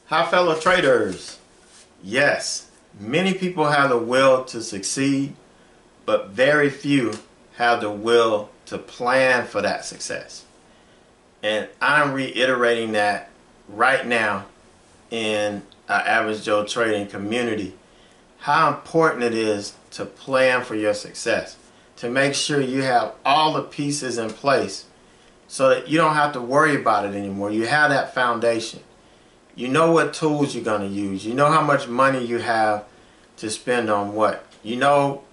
Hi fellow traders. Yes, many people have the will to succeed, but very few have the will to plan for that success. And I'm reiterating that right now in our Average Joe trading community, how important it is to plan for your success, to make sure you have all the pieces in place so that you don't have to worry about it anymore. You have that foundation. You know what tools you're going to use. You know how much money you have to spend on what. You know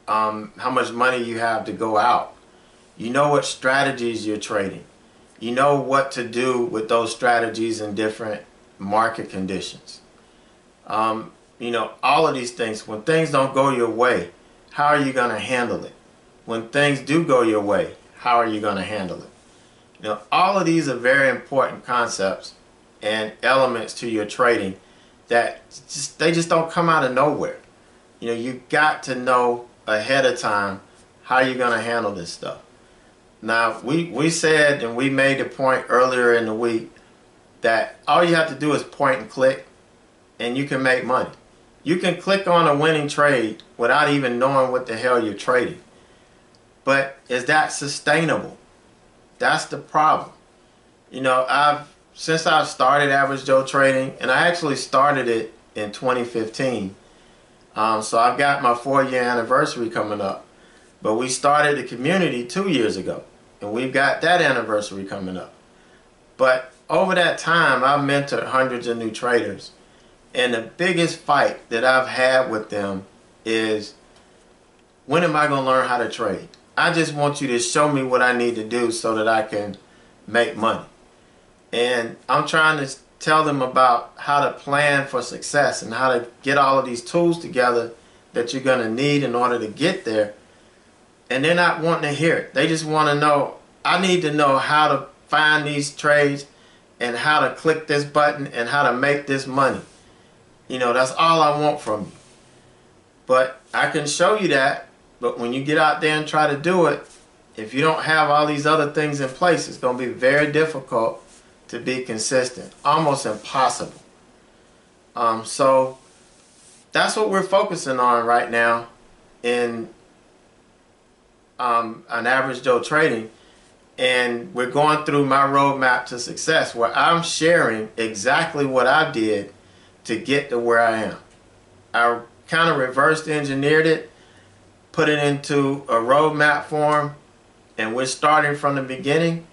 how much money you have to go out. You know what strategies you're trading. You know what to do with those strategies in different market conditions. You know, all of these things. When things don't go your way, how are you going to handle it? When things do go your way, how are you going to handle it? You know, all of these are very important concepts and elements to your trading that they just don't come out of nowhere. You know, you got to know ahead of time how you're going to handle this stuff. Now, we said and we made the point earlier in the week that all you have to do is point and click and you can make money. You can click on a winning trade without even knowing what the hell you're trading. But is that sustainable? That's the problem. You know, since I've started Average Joe Trading, and I actually started it in 2015, so I've got my 4-year anniversary coming up. But we started the community 2 years ago, and we've got that anniversary coming up. But over that time, I've mentored hundreds of new traders, and the biggest fight that I've had with them is, when am I going to learn how to trade? I just want you to show me what I need to do so that I can make money. And I'm trying to tell them about how to plan for success and how to get all of these tools together that you're going to need in order to get there. And they're not wanting to hear it. They just want to know, I need to know how to find these trades and how to click this button and how to make this money. You know, that's all I want from you. But I can show you that, but when you get out there and try to do it, if you don't have all these other things in place, it's going to be very difficult to be consistent, almost impossible. So that's what we're focusing on right now in an Average Joe Trading, and we're going through my roadmap to success, where I'm sharing exactly what I did to get to where I am. I kind of reverse engineered it, put it into a roadmap form, and we're starting from the beginning,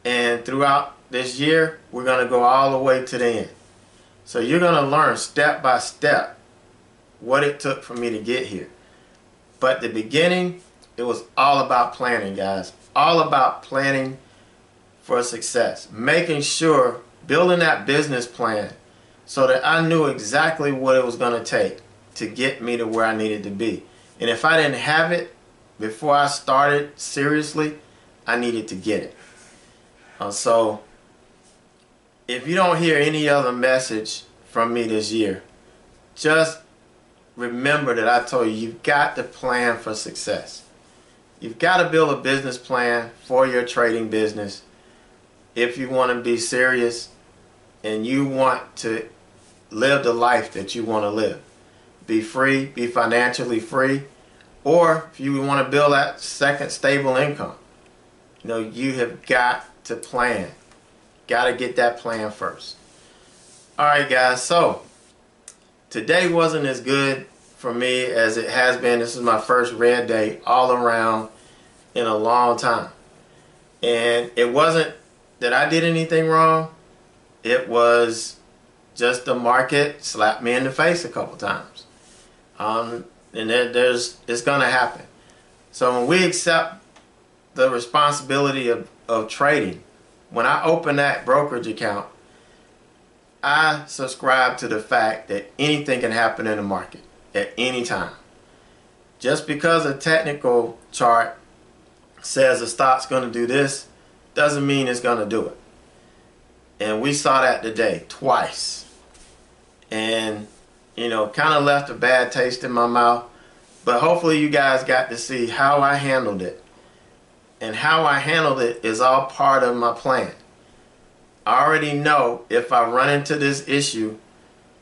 and throughout this year we're going to go all the way to the end. So you're going to learn step by step what it took for me to get here. But the beginning, it was all about planning, guys. All about planning for success. Making sure, building that business plan so that I knew exactly what it was going to take to get me to where I needed to be. And if I didn't have it before I started seriously, I needed to get it. So if you don't hear any other message from me this year, just remember that I told you, you've got to plan for success. You've got to build a business plan for your trading business if you want to be serious and you want to live the life that you want to live. Be free, be financially free, or if you want to build that second stable income. You know, you have got to plan. Got to get that plan first. Alright guys, so today wasn't as good for me as it has been. This is my first red day all around in a long time. And it wasn't that I did anything wrong. It was just the market slapped me in the face a couple times. And it's going to happen. So when we accept the responsibility of trading, when I open that brokerage account, I subscribe to the fact that anything can happen in the market at any time. Just because a technical chart says the stock's going to do this doesn't mean it's going to do it. And we saw that today twice. And, you know, kind of left a bad taste in my mouth. But hopefully you guys got to see how I handled it. And how I handled it is all part of my plan. I already know if I run into this issue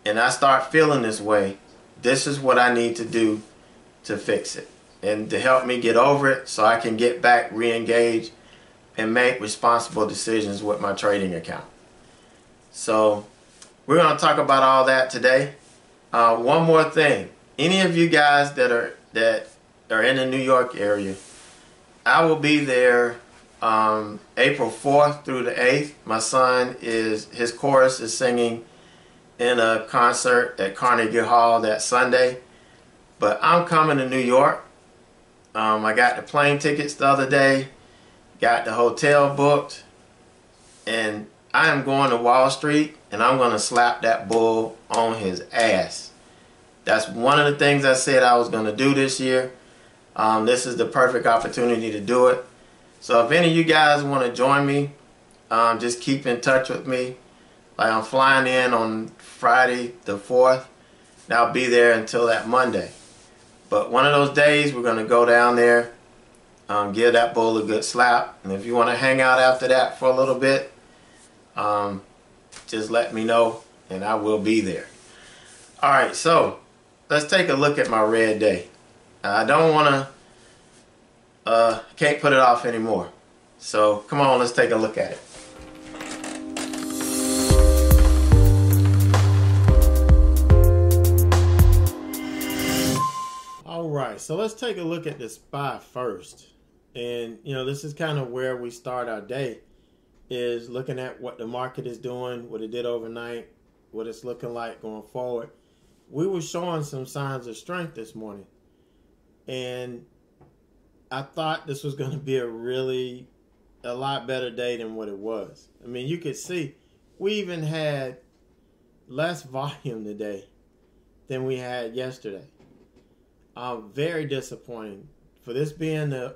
and I start feeling this way, this is what I need to do to fix it and to help me get over it so I can get back, re-engage, and make responsible decisions with my trading account. So we're going to talk about all that today. One more thing. Any of you guys that are in the New York area, I will be there April 4th through the 8th. My son his chorus is singing in a concert at Carnegie Hall that Sunday. But I'm coming to New York. I got the plane tickets the other day, got the hotel booked, and I am going to Wall Street and I'm going to slap that bull on his ass. That's one of the things I said I was going to do this year. This is the perfect opportunity to do it. So if any of you guys want to join me, just keep in touch with me. Like, I'm flying in on Friday the 4th, and I'll be there until that Monday. But one of those days we're going to go down there, give that bull a good slap. And if you want to hang out after that for a little bit, just let me know and I will be there. Alright, so let's take a look at my red day. I don't want to, can't put it off anymore. So come on, let's take a look at it. Alright, so let's take a look at the SPY first. And this is kind of where we start our day, is looking at what the market is doing, what it did overnight, what it's looking like going forward. We were showing some signs of strength this morning, and I thought this was going to be a lot better day than what it was. I mean, you could see we even had less volume today than we had yesterday. Very disappointing. For this being the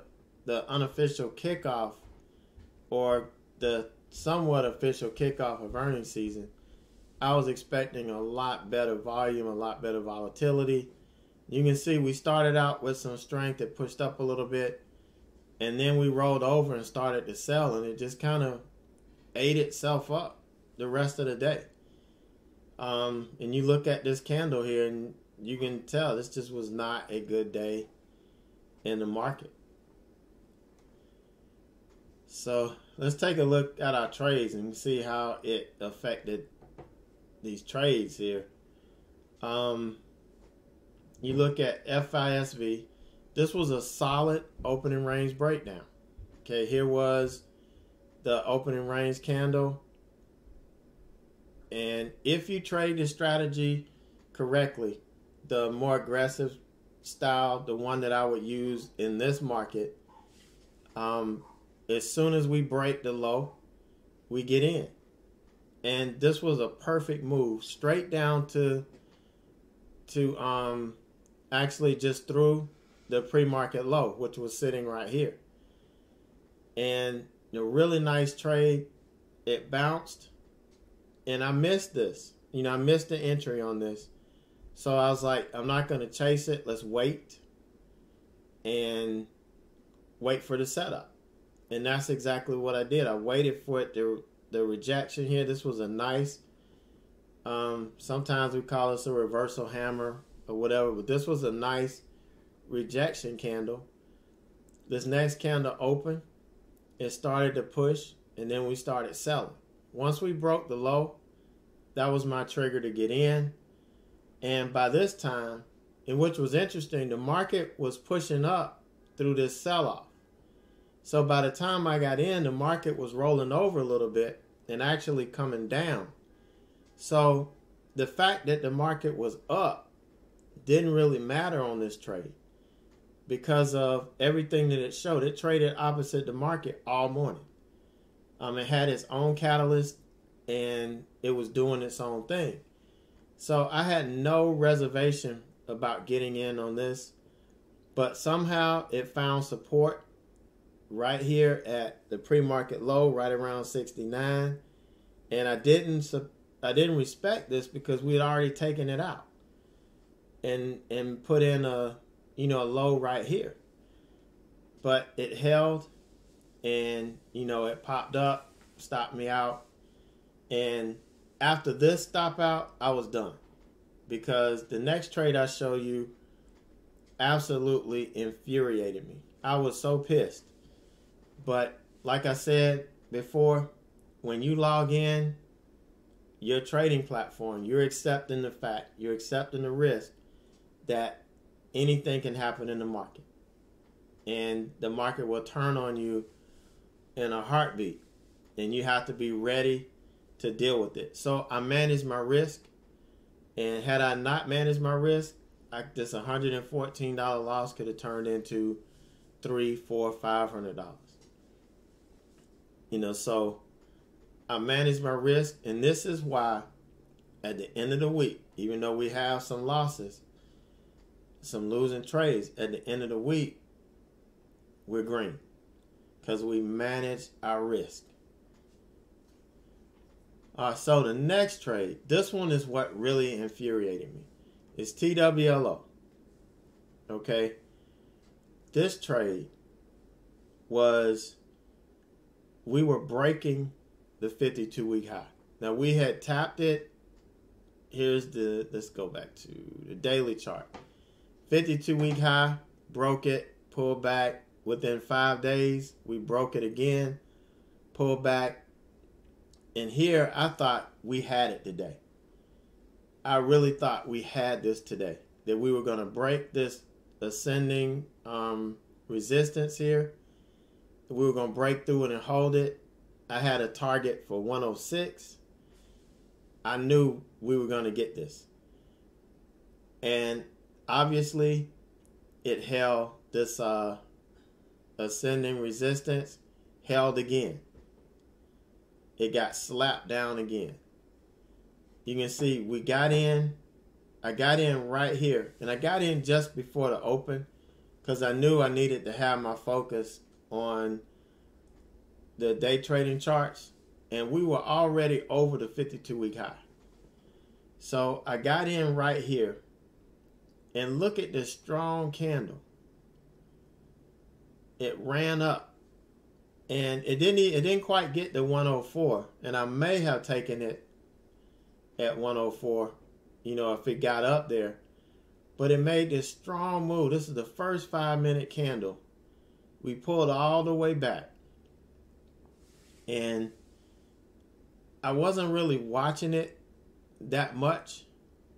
unofficial kickoff, or the somewhat official kickoff of earnings season, I was expecting a lot better volume, a lot better volatility. You can see we started out with some strength. It pushed up a little bit, and then we rolled over and started to sell, and it just kind of ate itself up the rest of the day. And you look at this candle here, and you can tell this just was not a good day in the market. So let's take a look at our trades and see how it affected these trades here. You look at FISV. This was a solid opening range breakdown. Okay, here was the opening range candle. And if you trade the strategy correctly, the more aggressive style, the one that I would use in this market, as soon as we break the low, we get in. And this was a perfect move, straight down to actually just through the pre-market low, which was sitting right here. And a really nice trade. It bounced, and I missed this. I missed the entry on this. So I was like, I'm not going to chase it. Let's wait and wait for the setup. And that's exactly what I did. I waited for it, the rejection here. This was a nice, sometimes we call this a reversal hammer or whatever, but this was a nice rejection candle. This next candle opened, it started to push, and then we started selling. Once we broke the low, that was my trigger to get in. And by this time, and which was interesting, the market was pushing up through this sell-off. So by the time I got in, the market was rolling over a little bit and actually coming down. So the fact that the market was up didn't really matter on this trade because of everything that it showed. It traded opposite the market all morning. It had its own catalyst, and it was doing its own thing. So I had no reservation about getting in on this, but somehow it found support right here at the pre-market low, right around 69. And I didn't respect this because we had already taken it out and put in a low right here. But it held, and it popped up, stopped me out, And after this stop out, I was done. Because the next trade I show you absolutely infuriated me. I was so pissed. But like I said before, when you log in your trading platform, you're accepting the fact, you're accepting the risk that anything can happen in the market. And the market will turn on you in a heartbeat. And you have to be ready to deal with it. So I managed my risk. And had I not managed my risk, this $114 loss could have turned into $300, $400, $500. You know, so I managed my risk, and this is why at the end of the week, even though we have some losses, some losing trades, at the end of the week, we're green because we managed our risk. So the next trade, this one is what really infuriated me. It's TWLO. Okay. This trade was, we were breaking the 52-week high. Now we had tapped it. Let's go back to the daily chart. 52-week high, broke it, pulled back. Within 5 days, we broke it again, pulled back. And here, I thought we had it today. I really thought we had this today. That we were going to break this ascending resistance here. We were going to break through it and hold it. I had a target for 106. I knew we were going to get this. And obviously, it held this ascending resistance, held again. It got slapped down again. You can see we got in. I got in right here. And I got in just before the open because I knew I needed to have my focus on the day trading charts. And we were already over the 52-week high. So I got in right here. And look at this strong candle. It ran up. And it didn't quite get to 104. And I may have taken it at 104, you know, if it got up there. But it made this strong move. This is the first 5-minute candle. We pulled all the way back. And I wasn't really watching it that much.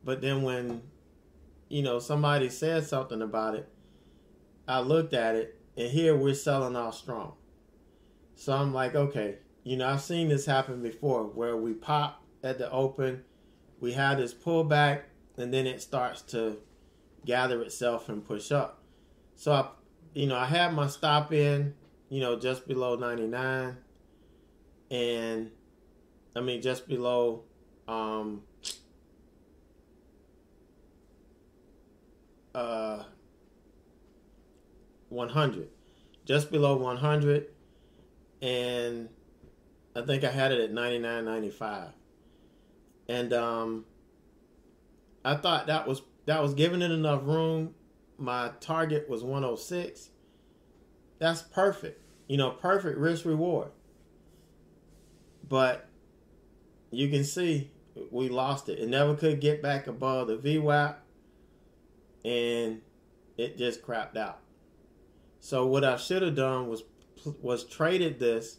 But then when, you know, somebody said something about it, I looked at it. And here we're selling off strong. So I'm like, okay, you know, I've seen this happen before where we pop at the open, we have this pullback, and then it starts to gather itself and push up. So, I had my stop in, you know, just below 99, and I mean, just below 100, just below 100. And I think I had it at 99.95. And I thought that was giving it enough room. My target was 106. That's perfect. You know, perfect risk reward. But you can see we lost it. It never could get back above the VWAP. And it just crapped out. So what I should have done was traded this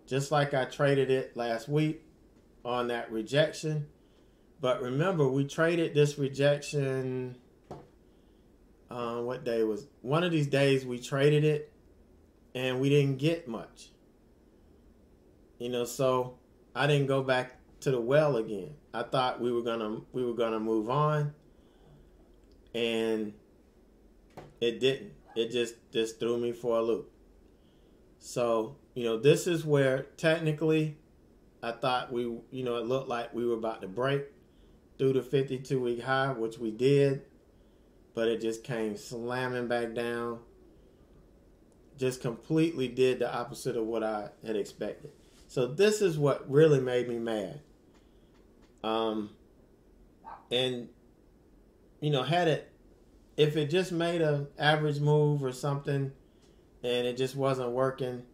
just like I traded it last week on that rejection. But remember, we traded this rejection, what day was one of these days we traded it and we didn't get much. You know, so I didn't go back to the well again. I thought we were gonna move on, and it didn't. It just threw me for a loop. So, you know, this is where technically I thought it looked like we were about to break through the 52-week high, which we did, but it just came slamming back down. Just completely did the opposite of what I had expected. So this is what really made me mad. And, you know, if it just made an average move or something, and it just wasn't working,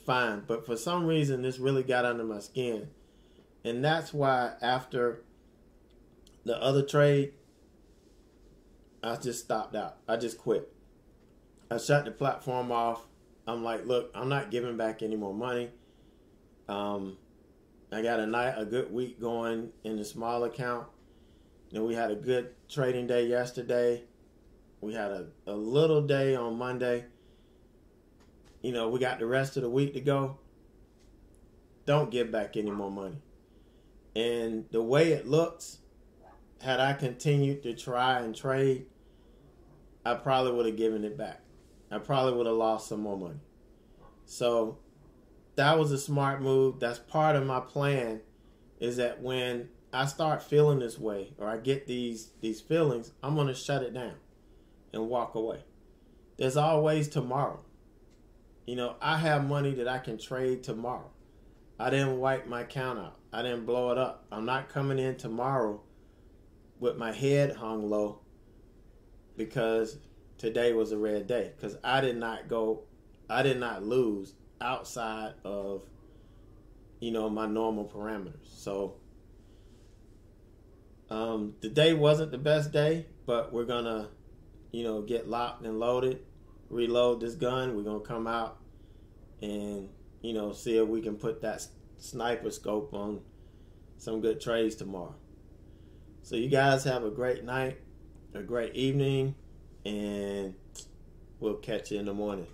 fine. But for some reason, this really got under my skin. And that's why after the other trade, I just stopped out. I just quit. I shut the platform off. I'm like, look, I'm not giving back any more money. I got a good week going in the small account. You know, we had a good trading day yesterday. We had a little day on Monday. You know, we got the rest of the week to go. Don't give back any more money. And the way it looks, had I continued to try and trade, I probably would have given it back. I probably would have lost some more money. So that was a smart move. That's part of my plan, is that when I start feeling this way, or I get these feelings, I'm going to shut it down and walk away. There's always tomorrow. You know, I have money that I can trade tomorrow. I didn't wipe my account out. I didn't blow it up. I'm not coming in tomorrow with my head hung low because today was a red day. Because I did not lose outside of, you know, my normal parameters. So the day wasn't the best day, but we're gonna, you know, get locked and loaded, reload this gun. We're gonna come out and, you know, see if we can put that sniper scope on some good trades tomorrow. So you guys have a great night, a great evening, and we'll catch you in the morning.